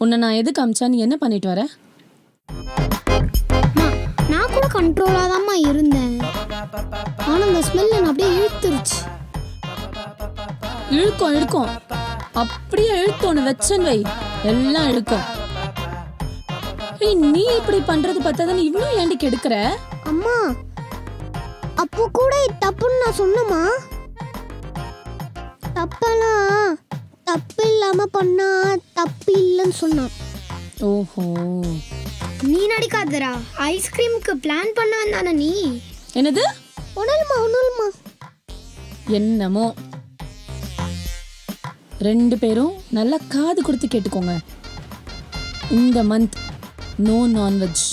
உன்னை நான் எதுக்கு அமிச்சா நீ என்ன பண்ணிட்டு வர? நான் கூட கண்ட்ரோலாக தான்மா இருந்தேன். ஆனால் அந்த ஸ்மெல் நான் அப்படியே இழுத்துருச்சு. இழுக்கும் அப்படியே இழுத்தோன்னு வச்சன் வை, எல்லாம் இழுக்கும். நீ இப்படி பண்றது பார்த்தாதான் இவ்வளவு ஏண்டி கெடுக்கிற? அம்மா அப்போ கூட தப்புன்னு நான் சொன்னமா? தப்பெல்லாம் தப்பு இல்லாம பண்ணா தப்பு இல்லைன்னு சொன்னான். ஓஹோ, நீ நடிக்காதரா. ஐஸ்கிரீமுக்கு பிளான் பண்ண வந்தானே நீ. என்னது? ஒண்ணுமா என்னமோ. 2 பேரும் நல்லா காது கொடுத்து கேட்டுக்கோங்க. இந்த மந்த் நோ நான்வெஜ்,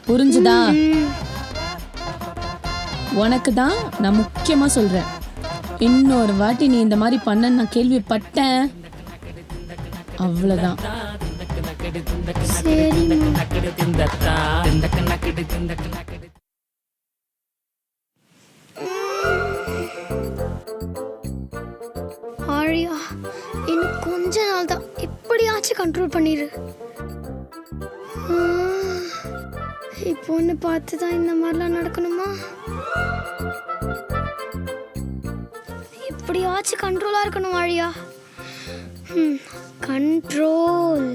புரிஞ்சுதா? உனக்கு தான் நான் முக்கியமா சொல்றேன். இன்னொரு வாட்டி நீ இந்த மாதிரி பண்ண நான் கேள்விப்பட்டேன், அவ்வளவுதான். ஆழியா, இன்னும் கொஞ்ச நாள் தான், எப்படியாச்சும் கண்ட்ரோல் பண்ணிடு. இப்போ ஒன்று பார்த்து தான் இந்த மாதிரிலாம் நடக்கணுமா? எப்படியாச்சும் கண்ட்ரோலாக இருக்கணும் ஆழியா. கண்ட்ரோல்.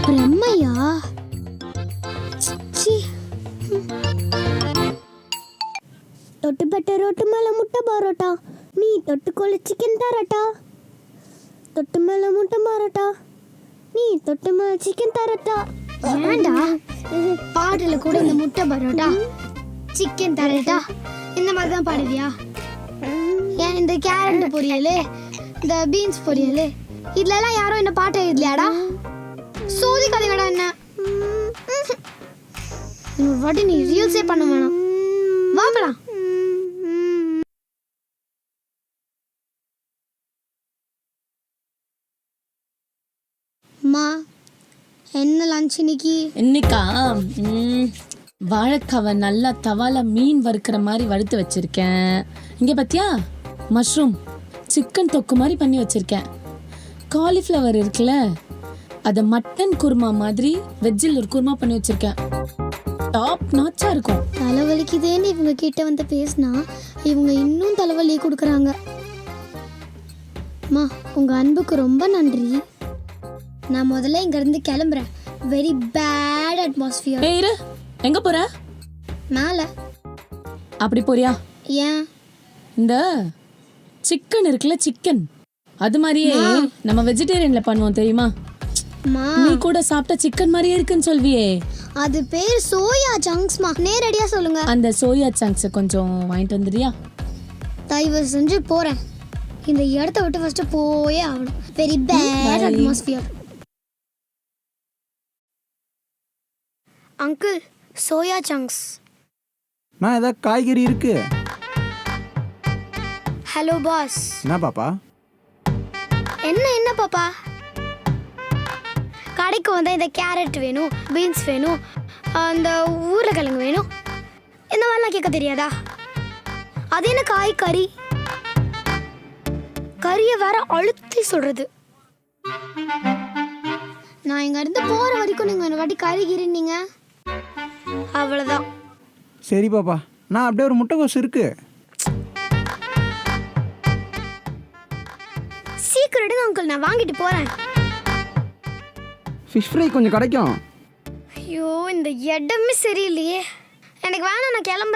பிரம்மையா? தொட்டுப்பட்ட ரோட்டு மேல முட்டை பரோட்டா, நீ தொட்டுக்கொள்ள சிக்கன் தரட்டா. தொட்டு மேல முட்டை பரோட்டா, நீ தொட்டு மேல சிக்கன் தரட்டா. ஏண்டா பாட்டுல கூட இந்த முட்டை பரோட்டா சிக்கன் தரட்டா இந்த மாதிரி தான் பாடுவியா? ஏன் இந்த கேரட் பொரியல், இந்த பீன்ஸ் பொரியல், இதுலலாம் யாரும் என்ன பாட்டு எழுதலையாடா? சோதி கதைகடா என்ன. இன்னொரு வாட்டி நீ ரீல்ஸே பண்ண வேணாம். வாங்கலாம். அம்மா என்ன லஞ்ச் இன்னைக்கு? இன்னைக்கா வாழைக்காவை நல்லா தவால மீன் வறுக்கிற மாதிரி வறுத்து வச்சிருக்கேன். இங்க பாத்தியா, மஷ்ரூம் சிக்கன் தொக்கு மாதிரி பண்ணி வச்சிருக்கேன். காலிஃப்ளவர் இருக்குல்ல, அதை மட்டன் குருமா மாதிரி வெஜ்ஜில் ஒரு குருமா பண்ணி வச்சிருக்கேன். டாப் நாச்சா இருக்கும். தலைவலிக்குதேன்னு இவங்க கிட்ட வந்து பேசினா இவங்க இன்னும் தலைவலியை கொடுக்குறாங்க. அம்மா உங்க அன்புக்கு ரொம்ப நன்றி. நான் முதல்ல இங்க இருந்து கிளம்புறேன். Very bad atmosphere. இரு, எங்க போற? மேல. அப்படி போறியா? ஏன்? இந்த சிக்கன் இருக்குல்ல, சிக்கன் அது மாதிரியே நம்ம வெஜிடேரியன்ல பண்ணுவோம் தெரியுமா? நீ கூட சாப்பிட்ட சிக்கன் மாதிரியே இருக்குன்னு சொல்வியே, அது பேர் சோயா சங்க்ஸ்மா. நேரடியா சொல்லுங்க. அந்த சோயா சங்க்ஸ் கொஞ்சம் வாங்கிட்டு வந்துறியா? தயவு செஞ்சு போறேன். இந்த இடத்த விட்டு ஃபர்ஸ்ட் போயே ஆகணும். Very bad atmosphere. Uncle soya chunks. நான் ஏதாவது காய்கறி இருக்கு. Hello boss. என்ன பாப்பா? என்ன பாப்பா? கடைக்கு வந்தால் இந்த கேரட் வேணும், பீன்ஸ் வேணும், அந்த உருளைக்கிழங்கு வேணும், இந்த மாதிரிலாம் கேட்க தெரியாதா? அது என்ன காய்கறி? கறியை வேற அழுத்தி சொல்றது. நான் இங்க இருந்து போற வரைக்கும் நீங்க ஒரு வாட்டி கறிகிறீங்க, அவ்வளவுதான். சரி பாப்பா, நான் அப்படியே ஒரு முட்டைக்கோஸ் இருக்கு. சீக்கிரம் அங்கிள், நான் வாங்கிட்டு போறேன். ஃபிஷ் ஃப்ரை கொஞ்சம் கிடைக்கும். ஐயோ இந்த இடமே சரியில்லையே. எனக்கு வேணாம், நான் கிளம்புறேன்.